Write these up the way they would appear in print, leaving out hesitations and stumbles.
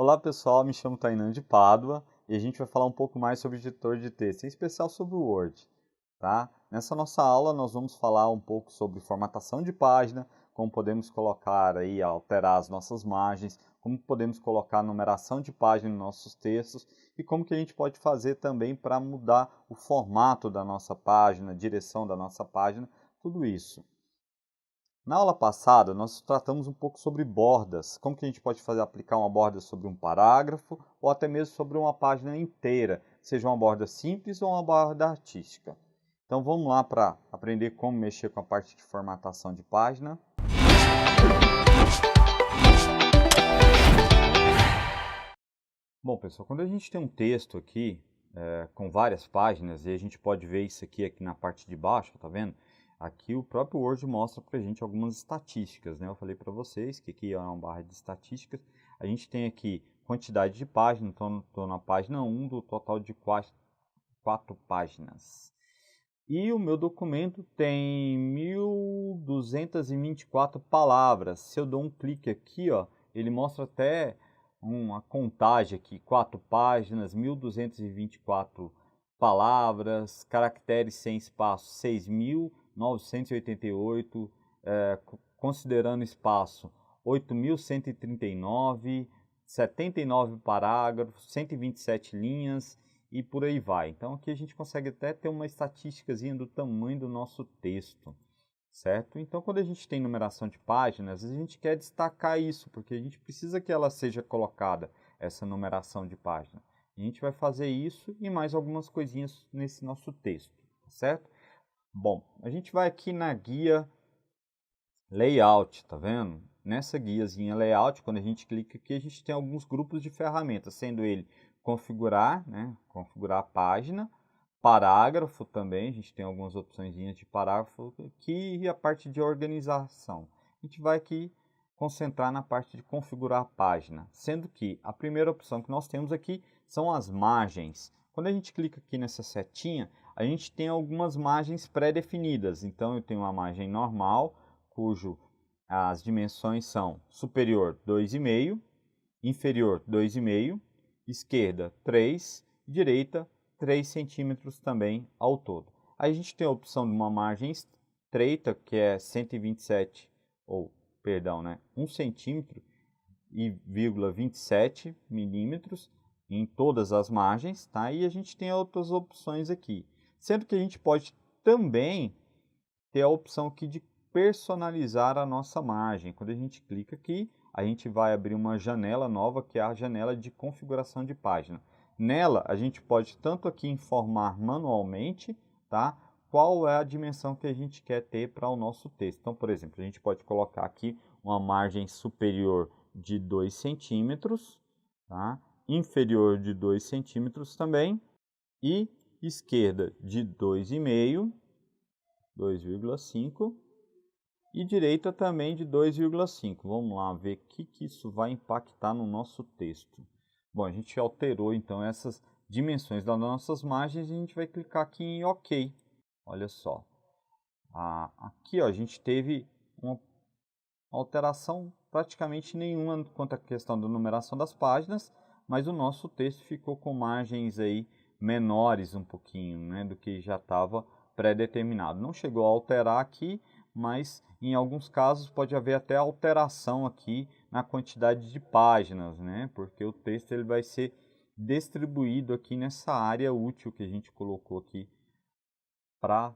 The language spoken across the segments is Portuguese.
Olá pessoal, me chamo Tainan de Pádua e a gente vai falar um pouco mais sobre editor de texto, em especial sobre o Word. Tá? Nessa nossa aula nós vamos falar um pouco sobre formatação de página, como podemos colocar aí, alterar as nossas margens, como podemos colocar numeração de página em nossos textos e como que a gente pode fazer também para mudar o formato da nossa página, a direção da nossa página, tudo isso. Na aula passada, nós tratamos um pouco sobre bordas, como que a gente pode aplicar uma borda sobre um parágrafo ou até mesmo sobre uma página inteira, seja uma borda simples ou uma borda artística. Então vamos lá para aprender como mexer com a parte de formatação de página. Bom, pessoal, quando a gente tem um texto aqui com várias páginas, e a gente pode ver isso aqui na parte de baixo, tá vendo? Aqui o próprio Word mostra para a gente algumas estatísticas, né? Eu falei para vocês que aqui é uma barra de estatísticas. A gente tem aqui quantidade de páginas, então estou na página 1 do total de 4 páginas. E o meu documento tem 1.224 palavras. Se eu dou um clique aqui, ó, ele mostra até uma contagem aqui, 4 páginas, 1.224 palavras, caracteres sem espaço, 6.988, considerando espaço, 8.139, 79 parágrafos, 127 linhas e por aí vai. Então aqui a gente consegue até ter uma estatísticazinha do tamanho do nosso texto, certo? Então quando a gente tem numeração de páginas, a gente quer destacar isso, porque a gente precisa que ela seja colocada, essa numeração de página. A gente vai fazer isso e mais algumas coisinhas nesse nosso texto, certo? Bom, a gente vai aqui na guia Layout, tá vendo? Nessa guiazinha Layout, quando a gente clica aqui, a gente tem alguns grupos de ferramentas, sendo ele configurar, né? Configurar a página, parágrafo também, a gente tem algumas opções de parágrafo aqui e a parte de organização. A gente vai aqui concentrar na parte de configurar a página, sendo que a primeira opção que nós temos aqui são as margens. Quando a gente clica aqui nessa setinha, a gente tem algumas margens pré-definidas. Então eu tenho uma margem normal, cujo as dimensões são superior 2,5, inferior 2,5, esquerda 3, direita 3 centímetros também ao todo. Aí a gente tem a opção de uma margem estreita, que é 127, ou, perdão, né, 1 centímetro e 27 milímetros em todas as margens, tá? E a gente tem outras opções aqui. Sendo que a gente pode também ter a opção aqui de personalizar a nossa margem. Quando a gente clica aqui, a gente vai abrir uma janela nova, que é a janela de configuração de página. Nela, a gente pode tanto aqui informar manualmente, tá? Qual é a dimensão que a gente quer ter para o nosso texto. Então, por exemplo, a gente pode colocar aqui uma margem superior de 2 centímetros, tá? Inferior de 2 centímetros também, e esquerda de 2,5, 2,5 e direita também de 2,5. Vamos lá ver o que isso vai impactar no nosso texto. Bom, a gente alterou então essas dimensões das nossas margens e a gente vai clicar aqui em OK. Olha só. Aqui ó, a gente teve uma alteração praticamente nenhuma quanto à questão da numeração das páginas, mas o nosso texto ficou com margens aí menores um pouquinho, né, do que já estava pré-determinado. Não chegou a alterar aqui, mas em alguns casos pode haver até alteração aqui na quantidade de páginas, né, porque o texto ele vai ser distribuído aqui nessa área útil que a gente colocou aqui para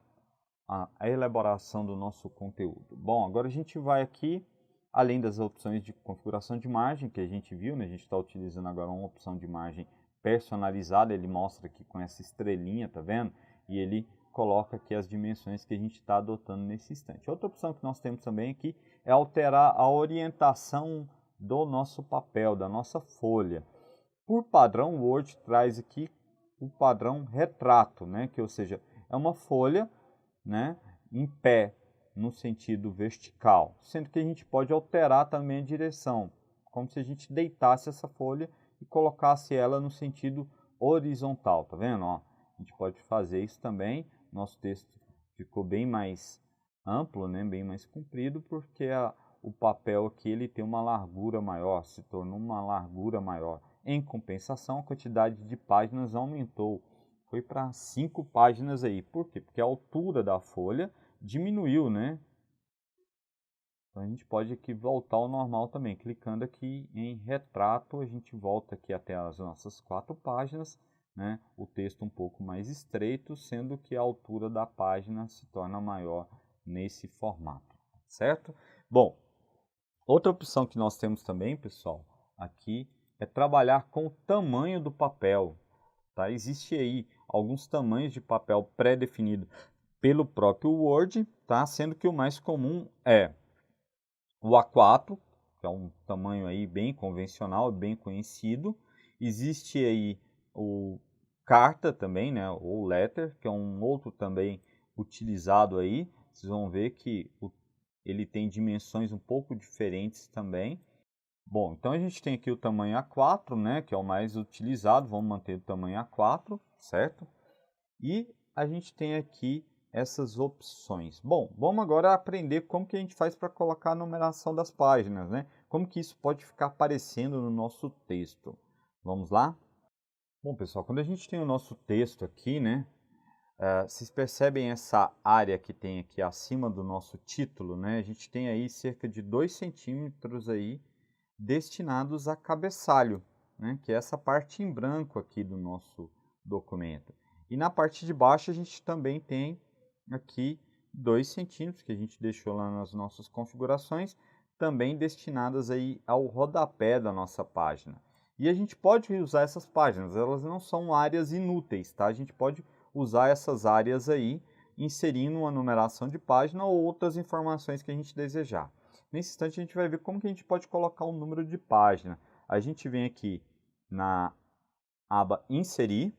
a elaboração do nosso conteúdo. Bom, agora a gente vai aqui, além das opções de configuração de margem que a gente viu, né? A gente está utilizando agora uma opção de margem personalizada, ele mostra aqui com essa estrelinha, tá vendo? E ele coloca aqui as dimensões que a gente está adotando nesse instante. Outra opção que nós temos também aqui é alterar a orientação do nosso papel, da nossa folha. Por padrão, o Word traz aqui o padrão retrato, né? Que, ou seja, é uma folha, né, em pé, no sentido vertical, sendo que a gente pode alterar também a direção, como se a gente deitasse essa folha e colocasse ela no sentido horizontal, tá vendo? Ó, a gente pode fazer isso também. Nosso texto ficou bem mais amplo, né, bem mais comprido, porque o papel aqui ele tem uma largura maior, se tornou uma largura maior. Em compensação, a quantidade de páginas aumentou, foi para 5 páginas aí. Por quê? Porque a altura da folha diminuiu, né? Então a gente pode aqui voltar ao normal também, clicando aqui em retrato, a gente volta aqui até as nossas 4 páginas, né? O texto um pouco mais estreito, sendo que a altura da página se torna maior nesse formato, certo? Bom, outra opção que nós temos também, pessoal, aqui é trabalhar com o tamanho do papel, tá? Existe aí alguns tamanhos de papel pré-definido pelo próprio Word, tá? Sendo que o mais comum é o A4, que é um tamanho aí bem convencional, bem conhecido. Existe aí o carta também, né, ou letter, que é um outro também utilizado aí. Vocês vão ver que ele tem dimensões um pouco diferentes também. Bom, então a gente tem aqui o tamanho A4, né, que é o mais utilizado. Vamos manter o tamanho A4, certo? E a gente tem aqui essas opções. Bom, vamos agora aprender como que a gente faz para colocar a numeração das páginas, né? Como que isso pode ficar aparecendo no nosso texto. Vamos lá? Bom, pessoal, quando a gente tem o nosso texto aqui, né? Vocês percebem essa área que tem aqui acima do nosso título, né? A gente tem aí cerca de 2 centímetros aí destinados a cabeçalho, né? Que é essa parte em branco aqui do nosso documento. E na parte de baixo a gente também tem aqui 2 centímetros, que a gente deixou lá nas nossas configurações, também destinadas aí ao rodapé da nossa página. E a gente pode usar essas páginas, elas não são áreas inúteis, tá? A gente pode usar essas áreas aí, inserindo uma numeração de página ou outras informações que a gente desejar. Nesse instante a gente vai ver como que a gente pode colocar um número de página. A gente vem aqui na aba Inserir,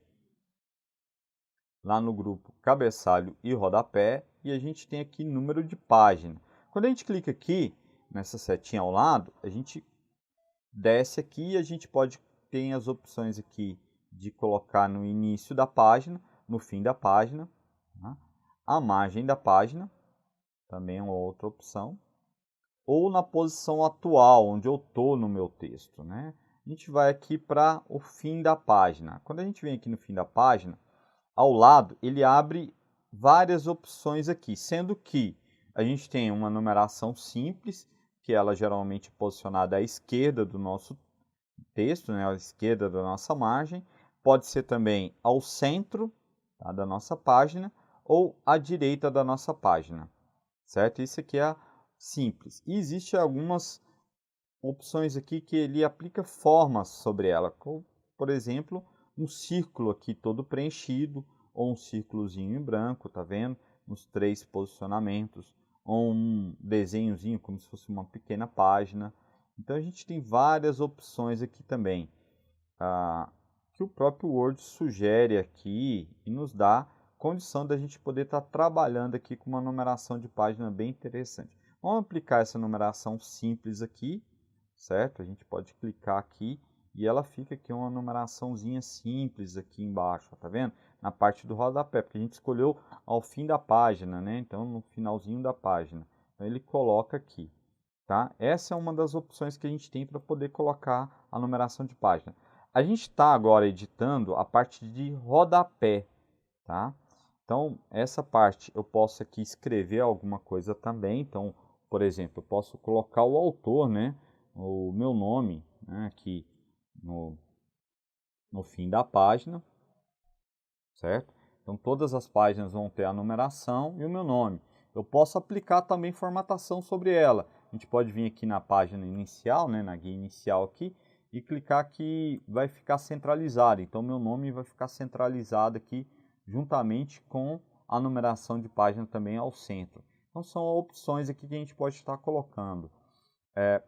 lá no grupo Cabeçalho e Rodapé, e a gente tem aqui número de página. Quando a gente clica aqui, nessa setinha ao lado, a gente desce aqui e a gente pode ter as opções aqui de colocar no início da página, no fim da página, tá? A margem da página, também é uma outra opção, ou na posição atual, onde eu estou no meu texto, né? A gente vai aqui para o fim da página. Quando a gente vem aqui no fim da página, ao lado ele abre várias opções aqui, sendo que a gente tem uma numeração simples, que ela geralmente é posicionada à esquerda do nosso texto, né, à esquerda da nossa margem, pode ser também ao centro, tá, da nossa página ou à direita da nossa página, certo? Isso aqui é simples. E existem algumas opções aqui que ele aplica formas sobre ela, como, por exemplo, um círculo aqui todo preenchido, ou um círculozinho em branco, tá vendo? Nos 3 posicionamentos, ou um desenhozinho como se fosse uma pequena página. Então a gente tem várias opções aqui também, que o próprio Word sugere aqui e nos dá condição da gente poder estar trabalhando aqui com uma numeração de página bem interessante. Vamos aplicar essa numeração simples aqui, certo? A gente pode clicar aqui e ela fica aqui uma numeraçãozinha simples aqui embaixo, tá vendo? Na parte do rodapé, porque a gente escolheu ao fim da página, né? Então, no finalzinho da página. Então, ele coloca aqui, tá? Essa é uma das opções que a gente tem para poder colocar a numeração de página. A gente está agora editando a parte de rodapé, tá? Então, essa parte eu posso aqui escrever alguma coisa também. Então, por exemplo, eu posso colocar o autor, né? O meu nome, né, aqui no fim da página, certo? Então todas as páginas vão ter a numeração e o meu nome. Eu posso aplicar também formatação sobre ela. A gente pode vir aqui na página inicial, né, na guia inicial aqui, e clicar que vai ficar centralizado. Então meu nome vai ficar centralizado aqui juntamente com a numeração de página também ao centro. Então são opções aqui que a gente pode estar colocando.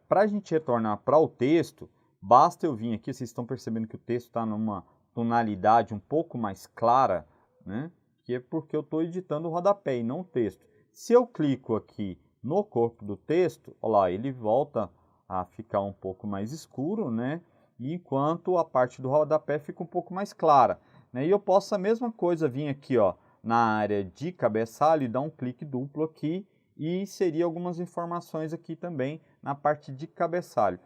Para a gente retornar para o texto, basta eu vir aqui, vocês estão percebendo que o texto está numa tonalidade um pouco mais clara, né? Que é porque eu estou editando o rodapé e não o texto. Se eu clico aqui no corpo do texto, olha lá, ele volta a ficar um pouco mais escuro, né? E enquanto a parte do rodapé fica um pouco mais clara, né? E eu posso a mesma coisa vir aqui, ó, na área de cabeçalho e dar um clique duplo aqui e inserir algumas informações aqui também na parte de cabeçalho.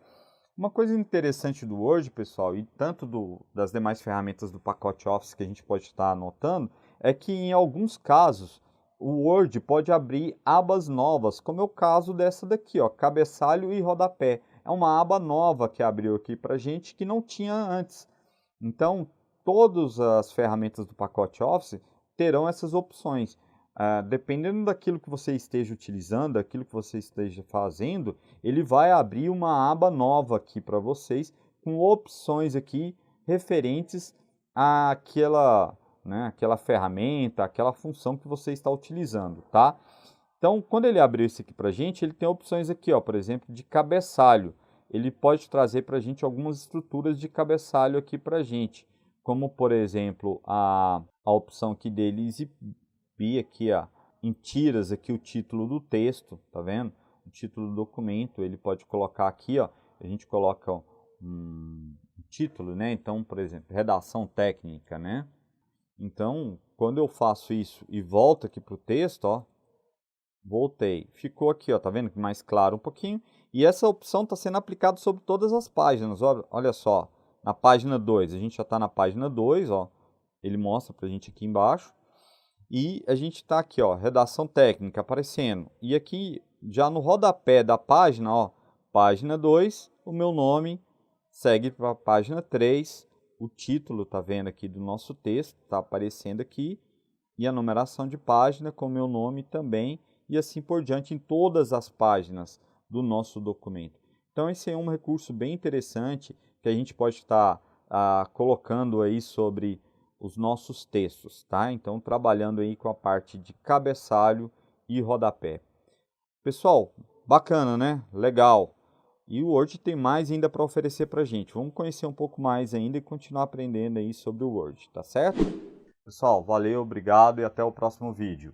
Uma coisa interessante do Word, pessoal, e tanto das demais ferramentas do pacote Office que a gente pode estar anotando, é que em alguns casos o Word pode abrir abas novas, como é o caso dessa daqui, ó, cabeçalho e rodapé. É uma aba nova que abriu aqui para a gente que não tinha antes. Então, todas as ferramentas do pacote Office terão essas opções. Dependendo daquilo que você esteja utilizando, daquilo que você esteja fazendo, ele vai abrir uma aba nova aqui para vocês, com opções aqui referentes àquela, né, aquela ferramenta, aquela função que você está utilizando, tá? Então, quando ele abriu isso aqui para a gente, ele tem opções aqui, ó, por exemplo, de cabeçalho. Ele pode trazer para a gente algumas estruturas de cabeçalho aqui para a gente, como, por exemplo, a opção aqui dele exibir aqui, ó, em tiras aqui o título do texto, tá vendo? O título do documento, ele pode colocar aqui, ó, a gente coloca um título, né? Então, por exemplo, redação técnica, né? Então, quando eu faço isso e volto aqui para o texto, ó, voltei, ficou aqui, ó, tá vendo que mais claro um pouquinho? E essa opção está sendo aplicada sobre todas as páginas, olha só, na página 2, a gente já está na página 2, ó, ele mostra para a gente aqui embaixo, e a gente está aqui, ó, redação técnica aparecendo, e aqui já no rodapé da página, ó, página 2, o meu nome segue para a página 3, o título, tá vendo aqui do nosso texto, tá aparecendo aqui, e a numeração de página com o meu nome também, e assim por diante em todas as páginas do nosso documento. Então esse é um recurso bem interessante que a gente pode estar colocando aí sobre os nossos textos, tá? Então trabalhando aí com a parte de cabeçalho e rodapé. Pessoal, bacana, né? Legal. E o Word tem mais ainda para oferecer para a gente. Vamos conhecer um pouco mais ainda e continuar aprendendo aí sobre o Word, tá certo? Pessoal, valeu, obrigado e até o próximo vídeo.